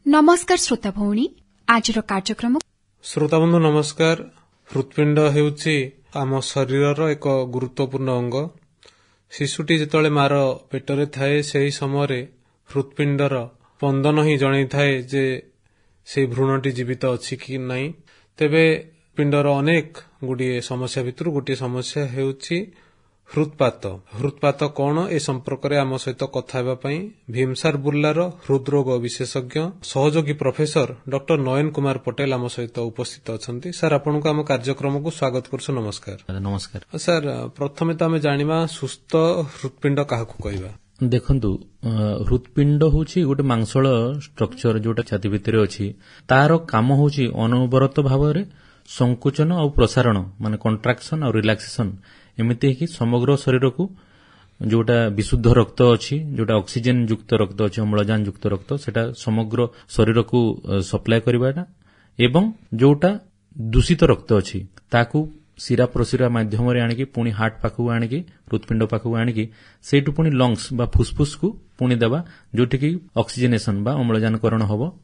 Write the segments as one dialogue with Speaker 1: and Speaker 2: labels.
Speaker 1: नमस्कार श्रोता भौणी आज कार्यक्रम
Speaker 2: श्रोताबंधु नमस्कार। हृत्पिंड हेउछि आम शरीरर एक गुरुत्वपूर्ण अंग। शिशुटी जेतले मार पेटरे थाए सेही समय हृत्पिंडर स्पंदन ही जणै थाए जे से भ्रूणटी जीवित अछि कि नाही। तेबे पिंडर अनेक गुडिए समस्या भितर गोटे समस्या हेउछि हृदपात। हृदपात कौन ए संपर्क में आम सहित कथा भीमसार बुर्लार हृदरोग विशेषज्ञ सहयोगी प्रोफेसर डॉक्टर नयन कुमार पटेल आम सहित उपस्थित अच्छा। सर आपण को आम कार्यक्रम को स्वागत करछु। नमस्कार।
Speaker 3: नमस्कार
Speaker 2: सर, प्रथमे तो आम जानिबा सुस्थ हृदपिंड काहाकू कहबा।
Speaker 3: देखंतु हृदपिंड होची गोटे मांसल स्ट्रक्चर जोटा छाती भितरे अछि। तार काम होची अनवरत भाव संकुचन और प्रसारण माने कंट्राक्शन और रिलैक्सेशन एमिति कि समग्र शरीर को जोटा विशुद्ध रक्त अछि, जोटा ऑक्सीजन युक्त रक्त अछि, अम्लजान युक्त रक्त सेटा समग्र शरीर को सप्लाई करबाटा एवं जोटा दूषित रक्त अछि ताकू सिरा प्रसिरा माध्यम रे आनिकी पुणी हार्ट पाखु आनिकी हृदपिंड पाखु आनिकी सेटु पुणी लंग्स बा फुसफुस को पुणी देबा जोटी की ऑक्सीजनेशन बा अम्लजानकरण होबो।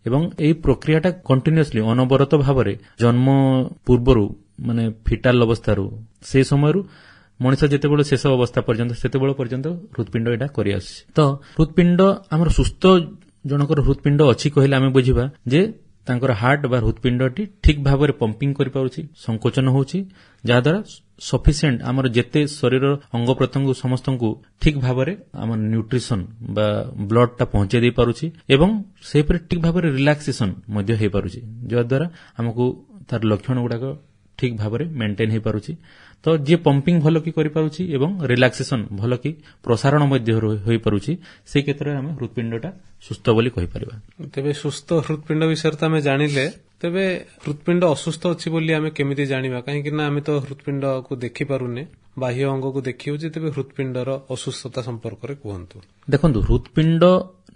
Speaker 3: एवं एई प्रक्रियाटा कंटिन्यूअसली अनवरत भाव जन्म पूर्वरु माने फिटाल अवस्थारू से समयरू मनुष्य जेतेबेले शेष अवस्था पर्यंत सेतेबेले पर्यंत हृदपिंड एटा करि आसी। तो हृदपिंड हमर सुस्थ जनकर हृदपिंड अछि कहिले आमे बुझिबा जे तांकर हार्ट बा हृदपिंडटी ठीक भाव में पंपिंग करि पाउछि, संकोचन होछि, जहा द्वारा सफिशिएंट हमर जेते शरीर अंग प्रत्यंग समस्त को ठीक भाव में हमर न्यूट्रिशन बा ब्लड टा पहुंचे दे पारुछि एवं से पर ठीक भाव में रिलैक्सेशन मध्य हे पारुछि, जहा द्वारा हमकु तार लक्षण गुडाक ठीक भाव में मेंटेन हे पारुछि। तो जे पंपिंग भलो की करि पारुछि एवं रिलैक्सेशन भलो की प्रसारण मध्य होई पारुछि से क्षेत्र में हमें हृदपिंडटा सुस्थ बोली कहि परिबा।
Speaker 2: तेबे सुस्थ हृदपिंड विषय त हमें जानिले, तेबे हृदपिंड असुस्थ अछि बोली हमें केमिति जानिबा, काहे कि ना हमें तो हृदपिंड को देखि पारुने, बाह्य अंग को देखिउ जे तेबे हृदपिंडर असुस्थता संपर्क रे कहंतु।
Speaker 3: देखंतु हृदपिंड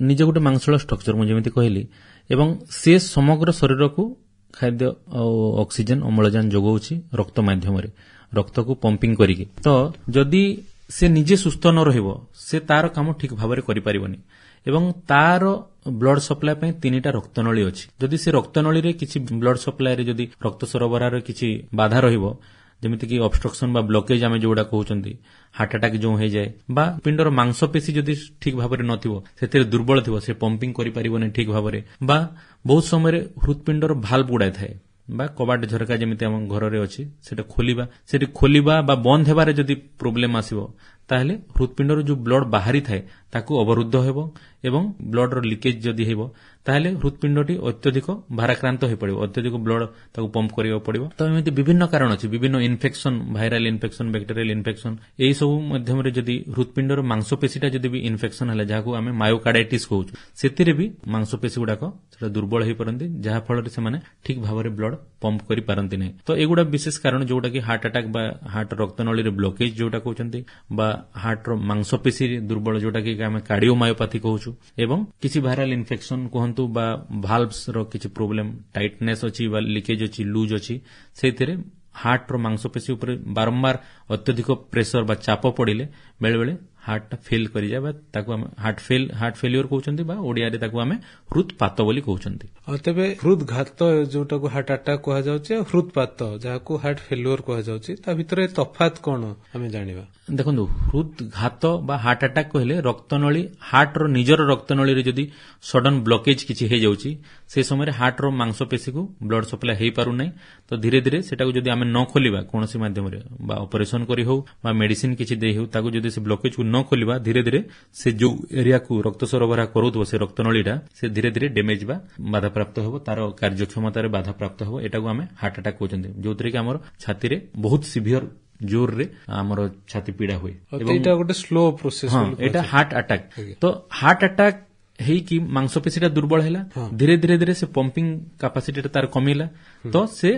Speaker 3: निजे गोटे मांसल स्ट्रक्चर मु जेमिति कहली एवं से समग्र शरीर को खाद्य और ऑक्सीजन अम्लजान जोगाउछि रक्त माध्यम रे रक्त को पंपिंग करिके। तो जदि से निजे सुस्थ न रहिबो से तार काम ठीक भाव में करि परिबनी एवं तार ब्लड सप्लाई पे तीनटा रक्तनली अछि। जदि से रक्तनली रे किछि ब्लड सप्लाई रे जदि रक्त सरबराह रे किछि बाधा रहिबो जेमिति कि ऑब्स्ट्रक्शन बा ब्लॉकेज आमे जोडा कहउचंती हार्ट अटैक जो हे जाय बा पिंडर मांसपेशी जदि ठीक भाव में नथिबो सेते दुर्बल थिबो से पंपिंग करि परिबोनी ठीक भाव में बा बहुत समय हृदपिंडर भाल्व गुडा थाए बा कबाट झरका जेमिति हम घर रे अछि सेटा खोलिबा बा बंद हेबारे जदि प्रॉब्लम आसीबो ताहले हृदपिंडर जो ब्लड बाहरी थाए ताकू अवरुद्ध हेबो एवं ब्लड रो लीकेज जदि हेबो ताहले हृदपिंडटी अत्यधिक भाराक्रांत हो पड़िबो, अत्यधिक ब्लड ताकू पंप करियो पड़िबो। तो एमिति विभिन्न कारण अछि, विभिन्न infection, viral infection, bacterial infection एई सब माध्यम रे जदि हृदपिंडर मांसपेशीटा जदि भी इन्फेक्शन हले जाकू हमें मायोकार्डाइटिस कहउछु सेतिरे भी मांसपेशी गुडाको सेटा दुर्बल होई परंती जहा फल रे से माने ठीक भाव रे ब्लड पंप करि पारंती नै। तो एगुडा विशेष कारण जोटा कि हार्ट अटैक बा हार्ट रक्तनली रे ब्लॉकेज जोटा कहउचंती बा हार्ट रो मांसपेशी दुर्बल जोटा कि आमे कार्डियोमायोपैथी कहउछु एवं किछि भाइरल इन्फेक्शन कहंतु बा भाल्व्स रो किछि प्रॉब्लम टाइटनेस अछि बा लीकेज अछि लूज अछि सेतिरे हार्ट रो मांसपेशी ऊपर बारंबार अत्यधिक प्रेशर बा चाप पड़िले बेले बेले हार्ट फेल करि जाय बा ताकू हम हार्ट फेलियर कहउचंती बा ओडिया रे ताकू हमें हृदपात बोली कहउचंती।
Speaker 2: तेबे हृदघात जोटा को हार्ट अटैक कहा जाउछि हृदपात जाको हार्ट फेलियर कहा जाउछि ता भितरे तफात कोन हमें जानिबा।
Speaker 3: देखंतु हृदघात बा हार्ट अटैक कहले रक्तनली हार्ट रो निजर रक्तनली रे जदि सडन ब्लॉकेज किछि हे जाउछि से समय रे हार्ट रो मांसपेशी को ब्लड सप्लाई हे पारु नै। तो धीरे धीरे सेटा को जदि हमें न खोलिबा कोनोसी माध्यम रे बा ऑपरेशन करी हो बा मेडिसिन किछि देहि हो ताकू जदि से ब्लॉकेज को न खोलिबा धीरे धीरे से जो एरिया को रक्त सरबराह करूथबो से रक्तनलीटा से धीरे धीरे डैमेज बा बाधा प्राप्त होबो, तार कार्यक्षमता रे बाधा प्राप्त होबो। एटा को हमें हार्ट अटैक कहउचंती जोतरे कि हमर छाती रे बहुत सिवियर जोर रे हमर छाती पीड़ा हुए।
Speaker 2: एटा गोटे स्लो प्रोसेस
Speaker 3: एटा हार्ट अटैक। तो हार्ट अटैक हेई कि मांसपेशीटा दुर्बल हैला धीरे धीरे धीरे से पंपिंग कैपेसिटी तार कमिला तो से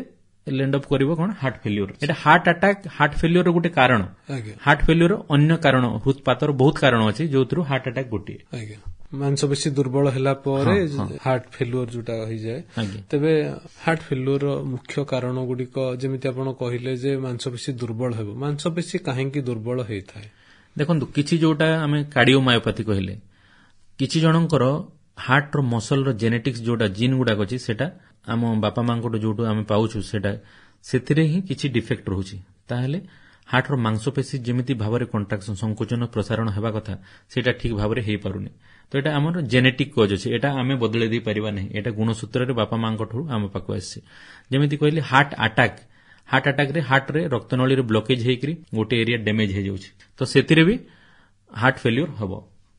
Speaker 3: लैंड अप करिवो कोन हार्ट फेलियर। एटा हार्ट अटैक हार्ट फेलियर रो गोटे कारण। हार्ट फेलियर अन्य कारण हृदपातर बहुत कारण अछि जोथरु हार्ट अटैक गोटे
Speaker 2: मांसपेशी दुर्बल हैला परे हार्ट फेलियर जोटा होई जाय। तबे हार्ट फेलियर मुख्य कारण गुडी को जेमिति आपण कहिले जे मांसपेशी दुर्बल हेबो, मांसपेशी काहे कि दुर्बल हेई थाए।
Speaker 3: देखंतु किछि जोटा हमें कार्डियोमायोपैथी कहिले किछि जनकर ହାର୍ଟର ମସଲର ଜେନେଟିକ୍ସ ଯୋଉଟା ଜିନ୍ ଗୁଡାକ ଅଛି ସେଟା ଆମ ବାପା ମାଙ୍କଠୁ ଯୋଉଠୁ ଆମେ ପାଉଛୁ ସେଟା ସେଥିରେ ହିଁ କିଛି ଡିଫେକ୍ଟ ରହୁଛି। ତାହେଲେ ହାର୍ଟର ମାଂସପେଶୀ ଯେମିତି ଭାବରେ କଣ୍ଟ୍ରାକ୍ସନ ସଂକୋଚନ ପ୍ରସାରଣ ହେବା କଥା ସେଇଟା ଠିକ୍ ଭାବରେ ହେଇପାରୁନି। ତ ଏଟା ଆମର ଜେନେଟିକ୍ କଜ୍ ଅଛି, ଏଟା ଆମେ ବଦଳେଇ ଦେଇ ପାରିବା ନାହିଁ। ଏଟା ଗୁଣସୂତ୍ରରେ ବାପା ମାଙ୍କଠୁ ଆମ ପାଖକୁ ଆସିଛି। ଯେମିତି କହିଲି ହାର୍ଟ ଆଟାକରେ ହାର୍ଟରେ ରକ୍ତନଳୀରେ ବ୍ଲକେଜ୍ ହେଇକରି ଗୋଟେ ଏରିଆ ଡ୍ୟାମେଜ୍ ହେଇଯାଉଛି, ତ ସେଥିରେ ବି ହାର୍ଟ ଫେଲିଓର ହବ।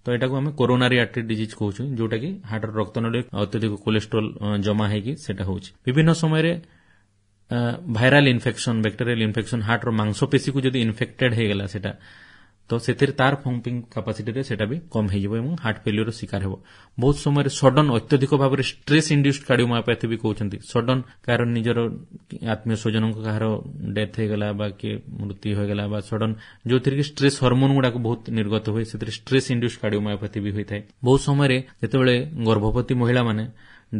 Speaker 3: ତ ଏଟାକୁ ଆମେ କୋରୋନାରୀ ଆର୍ଟେରୀ ଡିଜିଜ୍ କହୁଛୁ, ଯୋଉଟା କି ହାର୍ଟର ରକ୍ତନଳୀରେ ଅତ୍ୟଧିକ କୋଲେଷ୍ଟ୍ରୋଲ ଜମା ହେଇକି ସେଟା ହଉଛି। ବିଭିନ୍ନ ସମୟରେ ଭାଇରାଲ ଇନଫେକ୍ସନ, ବ୍ୟାକ୍ଟେରିଆଲ ଇନଫେକ୍ସନ ହାର୍ଟର ମାଂସପେଶୀକୁ ଯଦି ଇନଫେକ୍ଟେଡ୍ ହେଇଗଲା ସେଟା, ତ ସେଥିରେ ତାର ପମ୍ପିଂ କାପାସିଟିରେ ସେଟା ବି କମ୍ ହେଇଯିବ ଏବଂ ହାର୍ଟ ଫେଲିଓର ଶିକାର ହେବ। ବହୁତ ସମୟରେ ସଡନ୍ ଅତ୍ୟଧିକ ଭାବରେ ଷ୍ଟ୍ରେସ୍ ଇଣ୍ଡ୍ୟୁସ୍ଡ କାର୍ଡିଓମାୟୋପାଥି ବି କହୁଛନ୍ତି। ସଡନ୍ କାହାର ନିଜର ଆତ୍ମୀୟ ସ୍ୱଜନଙ୍କ କାହାର ଡେଥ୍ ହେଇଗଲା ବା କିଏ ମୃତ୍ୟୁ ହୋଇଗଲା ବା ସଡନ୍ ଯୋଉଥିରେ କି ଷ୍ଟ୍ରେସ୍ ହରମୋନ ଗୁଡାକ ବହୁତ ନିର୍ଗତ ହୁଏ, ସେଥିରେ ଷ୍ଟ୍ରେସ୍ ଇଣ୍ଡ୍ୟୁସ୍ଡ କାର୍ଡିଓମାୟୋପାଥି ବି ହୋଇଥାଏ। ବହୁତ ସମୟରେ ଯେତେବେଳେ ଗର୍ଭବତୀ ମହିଳାମାନେ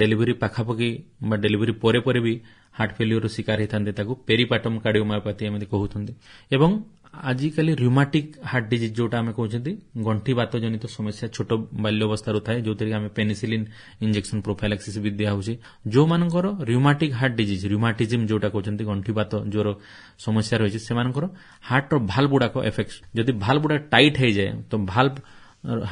Speaker 3: ଡେଲିଭରି ପାଖାପାଖି ବା ଡେଲିଭରି ପରେ ପରେ ବି ହାର୍ଟ ଫେଲିଓର ଶିକାର ହେଇଥାନ୍ତି, ତାକୁ ପେରିପାଟମ୍ କାର୍ଡିଓମାୟୋପାଥି ଏମିତି କହୁଛନ୍ତି। ଏବଂ ଆଜିକାଲି ରୁମାଟିକ୍ ହାର୍ଟ ଡିଜିଜ୍ ଯୋଉଟା ଆମେ କହୁଛନ୍ତି, ଗଣ୍ଠି ବାତ ଜନିତ ସମସ୍ୟା ଛୋଟ ବାଲ୍ୟ ଅବସ୍ଥାରୁ ଥାଏ, ଯୋଉଥିରେ ଆମେ ପେନିସିଲିନ୍ ଇଞ୍ଜେକ୍ସନ ପ୍ରୋଫାଇଲାକ୍ସିସ୍ ବି ଦିଆ ହଉଛି। ଯୋଉମାନଙ୍କର ରୁମାଟିକ୍ ହାର୍ଟ ଡିଜିଜ୍, ରୁମାଟିଜିମ୍ ଯୋଉଟା କହୁଛନ୍ତି, ଗଣ୍ଠି ବାତ ଜ୍ୱର ସମସ୍ୟା ରହିଛି, ସେମାନଙ୍କର ହାର୍ଟର ଭାଲ୍ଭ ଗୁଡାକ ଏଫେକ୍ଟ, ଯଦି ଭାଲ୍ଭ ଗୁଡାକ ଟାଇଟ୍ ହେଇଯାଏ ତ ଭାଲ୍ଭ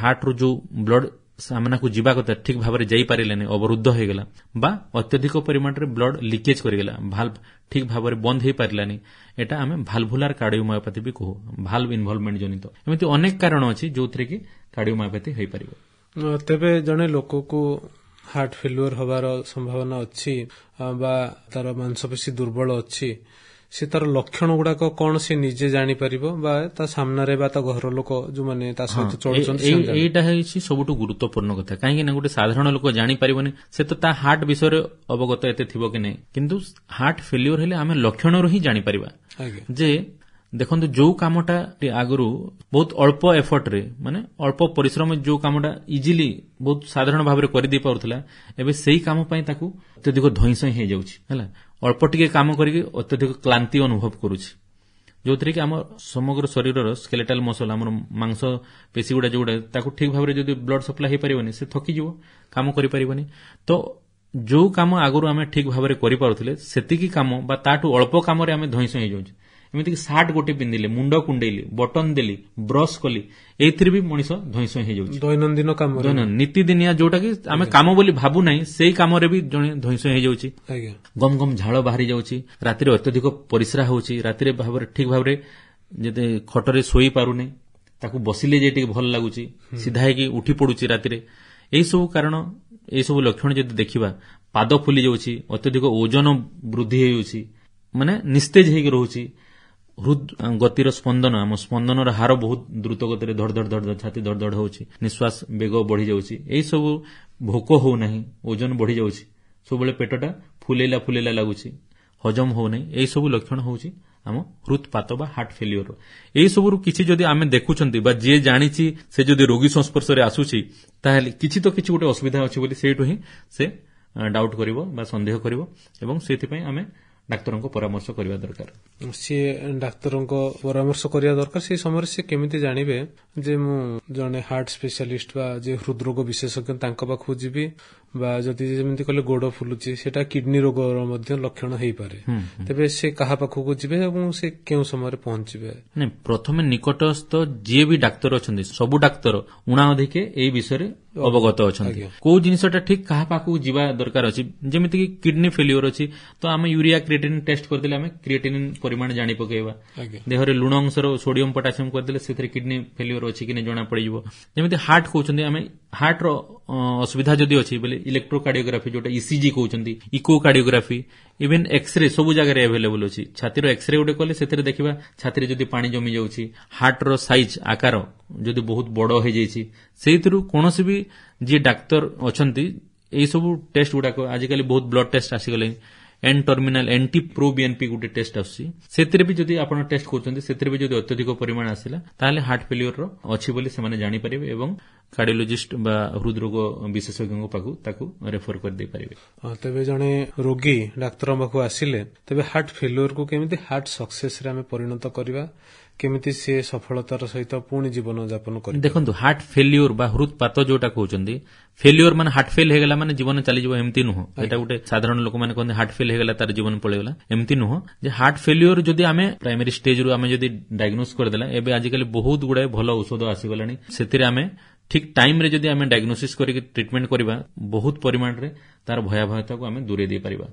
Speaker 3: ହାର୍ଟରୁ ଯୋଉ ବ୍ଲଡ ସାମ୍ନାକୁ ଯିବା କଥା ଠିକ୍ ଭାବରେ ଯାଇପାରିଲାନି, ଅବରୁଦ୍ଧ ହେଇଗଲା ବା ଅତ୍ୟଧିକ ପରିମାଣରେ ବ୍ଲଡ ଲିକେଜ୍ କରିଗଲା, ଭାଲ୍ଭ ଠିକ୍ ଭାବରେ ବନ୍ଦ ହେଇପାରିଲାନି, ଏଟା ଆମେ ଭାଲ୍ଭୁଲାର କାର୍ଡିଓମାୟୋପାଥି ବି କହୁ, ଭାଲ୍ଭ ଇନଭଲଭମେଣ୍ଟ ଜନିତ। ଏମିତି ଅନେକ କାରଣ ଅଛି ଯୋଉଥିରେ କି କାର୍ଡିଓମାୟୋପାଥି ହେଇପାରିବ।
Speaker 2: ତେବେ ଜଣେ ଲୋକକୁ ହାର୍ଟ ଫେଲୁଅର ହବାର ସମ୍ଭାବନା ଅଛି ବା ତାର ମାଂସପେଶୀ ଦୁର୍ବଳ ଅଛି, ସେ ତାର ଲକ୍ଷଣ ଗୁଡାକ କଣ ସେ ନିଜେ ଜାଣିପାରିବ ବା ତା ସାମ୍ନାରେ ବା ତା ଘର ଲୋକ ଯୋଉମାନେ ତା ସହିତ ଚଳୁଛନ୍ତି?
Speaker 3: ଏଇଟା ହେଉଛି ସବୁଠୁ ଗୁରୁତ୍ୱପୂର୍ଣ୍ଣ କଥା, କାହିଁକି ନା ଗୋଟେ ସାଧାରଣ ଲୋକ ଜାଣିପାରିବନି, ସେ ତ ତା ହାର୍ଟ ବିଷୟରେ ଅବଗତ ଏତେ ଥିବ କି ନାହିଁ, କିନ୍ତୁ ହାର୍ଟ ଫେଲିଓର ହେଲେ ଆମେ ଲକ୍ଷଣରୁ ହିଁ ଜାଣିପାରିବା ଯେ ଦେଖନ୍ତୁ ଯୋଉ କାମଟା ଆଗରୁ ବହୁତ ଅଳ୍ପ ଏଫର୍ଟରେ, ମାନେ ଅଳ୍ପ ପରିଶ୍ରମ ଯୋଉ କାମଟା ଇଜିଲି ବହୁତ ସାଧାରଣ ଭାବରେ କରିଦେଇ ପାରୁଥିଲା, ଏବେ ସେଇ କାମ ପାଇଁ ତାକୁ ଅତ୍ୟଧିକ ଧଇଁସଇଁ ହେଇଯାଉଛି ହେଲା, ଅଳ୍ପ ଟିକେ କାମ କରିକି ଅତ୍ୟଧିକ କ୍ଳାନ୍ତି ଅନୁଭବ କରୁଛି, ଯୋଉଥିରେ କି ଆମ ସମଗ୍ର ଶରୀରର ସ୍କେଲେଟାଲ ମସଲ, ଆମର ମାଂସ ପେଶୀ ଗୁଡା ଯୋଉଗୁଡା, ତାକୁ ଠିକ୍ ଭାବରେ ଯଦି ବ୍ଲଡ ସପ୍ଲାଏ ହେଇପାରିବନି, ସେ ଥକିଯିବ, କାମ କରିପାରିବନି। ତ ଯୋଉ କାମ ଆଗରୁ ଆମେ ଠିକ୍ ଭାବରେ କରିପାରୁଥିଲେ, ସେତିକି କାମ ବା ତାଠୁ ଅଳ୍ପ କାମରେ ଆମେ ଧଇଁସଇଁ ହେଇଯାଉଛୁ। ଏମିତିକି ସାର୍ଟ ଗୋଟେ ପିନ୍ଧିଲେ, ମୁଣ୍ଡ କୁଣ୍ଡେଇଲି, ବଟନ ଦେଲି, ବ୍ରଶ କଲି, ଏଇଥିରେ ବି ମଣିଷ ଧଇଁସଇଁ ହେଇଯାଉଛି।
Speaker 2: ଦୈନନ୍ଦିନ କାମ,
Speaker 3: ନୀତିଦିନିଆ ଯୋଉଟା କି ଆମେ କାମ ବୋଲି ଭାବୁ ନାହିଁ, ସେଇ କାମରେ ବି ଜଣେ ଧଇଁସଇଁ ହେଇଯାଉଛି। ଗମ ଗମ ଝାଳ ବାହାରି ଯାଉଛି, ରାତିରେ ଅତ୍ୟଧିକ ପରିସ୍ରା ହଉଛି, ରାତିରେ ଭାବରେ ଠିକ୍ ଭାବରେ ଯଦି ଖଟରେ ଶୋଇ ପାରୁନି, ତାକୁ ବସିଲେ ଯେ ଟିକେ ଭଲ ଲାଗୁଛି, ସିଧା ହେଇକି ଉଠି ପଡୁଛି ରାତିରେ। ଏଇସବୁ କାରଣ, ଏଇସବୁ ଲକ୍ଷଣ ଯଦି ଦେଖିବା, ପାଦ ଫୁଲି ଯାଉଛି, ଅତ୍ୟଧିକ ଓଜନ ବୃଦ୍ଧି ହେଉଛି, ମାନେ ନିସ୍ତେଜ ହେଇକି ରହୁଛି, ହୃଦ ଗତିର ସ୍ପନ୍ଦନ, ଆମ ସ୍ପନ୍ଦନର ହାର ବହୁତ ଦ୍ରୁତ ଗତିରେ ଧଡ଼ ଧଡ଼ ଧଡ଼ ଛାତି ଧଡ଼ ଧଡ଼ ହେଉଛି, ନିଶ୍ୱାସ ବେଗ ବଢି ଯାଉଛି, ଏଇସବୁ ଭୋକ ହଉନାହିଁ, ଓଜନ ବଢି ଯାଉଛି, ସବୁବେଳେ ପେଟଟା ଫୁଲେଇଲା ଲାଗୁଛି, ହଜମ ହଉନାହିଁ, ଏଇସବୁ ଲକ୍ଷଣ ହେଉଛି ଆମ ହୃଦପାତ ବା ହାର୍ଟ ଫେଲିଓର। ଏଇସବୁରୁ କିଛି ଯଦି ଆମେ ଦେଖୁଛନ୍ତି ବା ଯିଏ ଜାଣିଛି ସେ ଯଦି ରୋଗୀ ସଂସ୍ପର୍ଶରେ ଆସୁଛି, ତାହେଲେ କିଛି ତ କିଛି ଗୋଟେ ଅସୁବିଧା ଅଛି ବୋଲି ସେଇଠୁ ହିଁ ସେ ଡାଉଟ୍ କରିବ ବା ସନ୍ଦେହ କରିବ ଏବଂ ସେଥିପାଇଁ ଆମେ ଡାକ୍ତରଙ୍କ ପରାମର୍ଶ କରିବା ଦରକାର।
Speaker 2: ସିଏ ଡାକ୍ତରଙ୍କ ପରାମର୍ଶ କରିବା ଦରକାର। ସେଇ ସମୟରେ ସେ କେମିତି ଜାଣିବେ ଯେ ମୁଁ ଜଣେ ହାର୍ଟ ସ୍ପେଶାଲିଷ୍ଟ ବା ଯେ ହୃଦରୋଗ ବିଶେଷଜ୍ଞ ତାଙ୍କ ପାଖକୁ ଯିବି, ବା ଯଦି ଯେମିତି କହିଲେ ଗୋଡ ଫୁଲୁଛି, ସେଟା କିଡନୀ ରୋଗର ମଧ୍ୟ ଲକ୍ଷଣ ହେଇପାରେ, ତେବେ ସେ କାହା ପାଖକୁ ଯିବେ ଏବଂ ସେ କେଉଁ ସମୟରେ ପହଞ୍ଚିବେ?
Speaker 3: ନାଇଁ, ପ୍ରଥମେ ନିକଟସ୍ଥ ଯିଏ ବି ଡାକ୍ତର ଅଛନ୍ତି, ସବୁ ଡାକ୍ତର ଉଣା ଅଧିକେ ଏଇ ବିଷୟରେ ଅବଗତ ଅଛନ୍ତି, କୋଉ ଜିନିଷଟା ଠିକ୍ କାହା ପାଖକୁ ଯିବା ଦରକାର ଅଛି। ଯେମିତିକି କିଡନୀ ଫେଲିଓର ଅଛି, ତ ଆମେ ୟୁରିଆ କ୍ରିଏଟିନିନ୍ ଟେଷ୍ଟ କରିଦେଲେ ଆମେ କ୍ରିଏଟିନିନ୍ ପରିମାଣ ଜାଣି ପକେଇବା। ଦେହରେ ଲୁଣ ଅଂଶର ସୋଡିୟମ ପଟାସିୟମ କରିଦେଲେ ସେଥିରେ କିଡନୀ ଫେଲିଓର ଅଛି କି ଜଣା ପଡିଯିବ। ଯେମିତି ହାର୍ଟ କହୁଛନ୍ତି, ଆମେ ହାର୍ଟର ଅସୁବିଧା ଯଦି ଅଛି ବୋଲେ ଇଲେକ୍ଟ୍ରୋକାର୍ଡିଓଗ୍ରାଫି, ଯୋଉଟା ଇସିଜି କହୁଛନ୍ତି, ଇକୋକାର୍ଡିଓଗ୍ରାଫି, ଇଭେନ୍ ଏକ୍ସରେ ସବୁ ଜାଗାରେ ଆଭେଲେବୁଲ ଅଛି। ଛାତିର ଏକ୍ସରେ ଗୋଟେ କଲେ ସେଥିରେ ଦେଖିବା ଛାତିରେ ଯଦି ପାଣି ଜମି ଯାଉଛି, ହାର୍ଟର ସାଇଜ ଆକାର ଯଦି ବହୁତ ବଡ ହେଇଯାଇଛି, ସେଇଥିରୁ କୌଣସି ବି ଯିଏ ଡାକ୍ତର ଅଛନ୍ତି ଏଇ ସବୁ ଟେଷ୍ଟ ଗୁଡାକ, ଆଜିକାଲି ବହୁତ ବ୍ଲଡ ଟେଷ୍ଟ ଆସିଗଲାଣି, N terminal NT pro BNP ଗୋଟେ ଟେଷ୍ଟ ଆସୁଛି, ସେଥିରେ ବି ଯଦି ଆପଣ ଟେଷ୍ଟ କରୁଛନ୍ତି, ସେଥିରେ ବି ଯଦି ଅତ୍ୟଧିକ ପରିମାଣ ଆସିଲା, ତାହେଲେ ହାର୍ଟ ଫେଲିଓର ଅଛି ବୋଲି ସେମାନେ ଜାଣିପାରିବେ ଏବଂ କାର୍ଡିଓଲୋଜିଷ୍ଟ ବା ହୃଦରୋଗ ବିଶେଷଜ୍ଞଙ୍କ ପାଖକୁ ତାକୁ ରେଫର କରିଦେଇ ପାରିବେ।
Speaker 2: ତେବେ ଜଣେ ରୋଗୀ ଡାକ୍ତର ପାଖକୁ ଆସିଲେ, ତେବେ ହାର୍ଟ ଫେଲିଓରକୁ କେମିତି ହାର୍ଟ ସକ୍ସେସରେ ଆମେ ପରିଣତ କରିବା, କେମିତି ସିଏ ସଫଳତାର ସହିତ ପୁଣି ଜୀବନ ଯାପନ କରିବ।
Speaker 3: ଦେଖନ୍ତୁ ହାର୍ଟ ଫେଲିଓର ବା ହୃଦପାତ ଯୋଉଟା କହୁଛନ୍ତି, ଫେଲିଓର ମାନେ ହାର୍ଟ ଫେଲ ହେଇଗଲା ମାନେ ଜୀବନ ଚାଲିଯିବ ଏମିତି ନୁହଁ। ଏଟା ଗୋଟେ ସାଧାରଣ ଲୋକମାନେ କହନ୍ତି ହାର୍ଟ ଫେଲ ହେଇଗଲା ତାର ଜୀବନ ପଳେଇଗଲା, ଏମିତି ନୁହଁ। ଯେ ହାର୍ଟ ଫେଲିଓର ଯଦି ଆମେ ପ୍ରାଇମେରୀ ଷ୍ଟେଜରୁ ଆମେ ଯଦି ଡାୟଗ୍ନୋସ୍ କରିଦେଲା, ଏବେ ଆଜିକାଲି ବହୁତ ଗୁଡାଏ ଭଲ ଔଷଧ ଆସିଗଲାଣି, ସେଥିରେ ଆମେ ଠିକ ଟାଇମରେ ଯଦି ଆମେ ଡାୟଗ୍ନୋସିସ୍ କରିକି ଟ୍ରିଟମେଣ୍ଟ କରିବା, ବହୁତ ପରିମାଣରେ ତାର ଭୟାବହତାକୁ ଆମେ ଦୂରେଇ ଦେଇପାରିବା।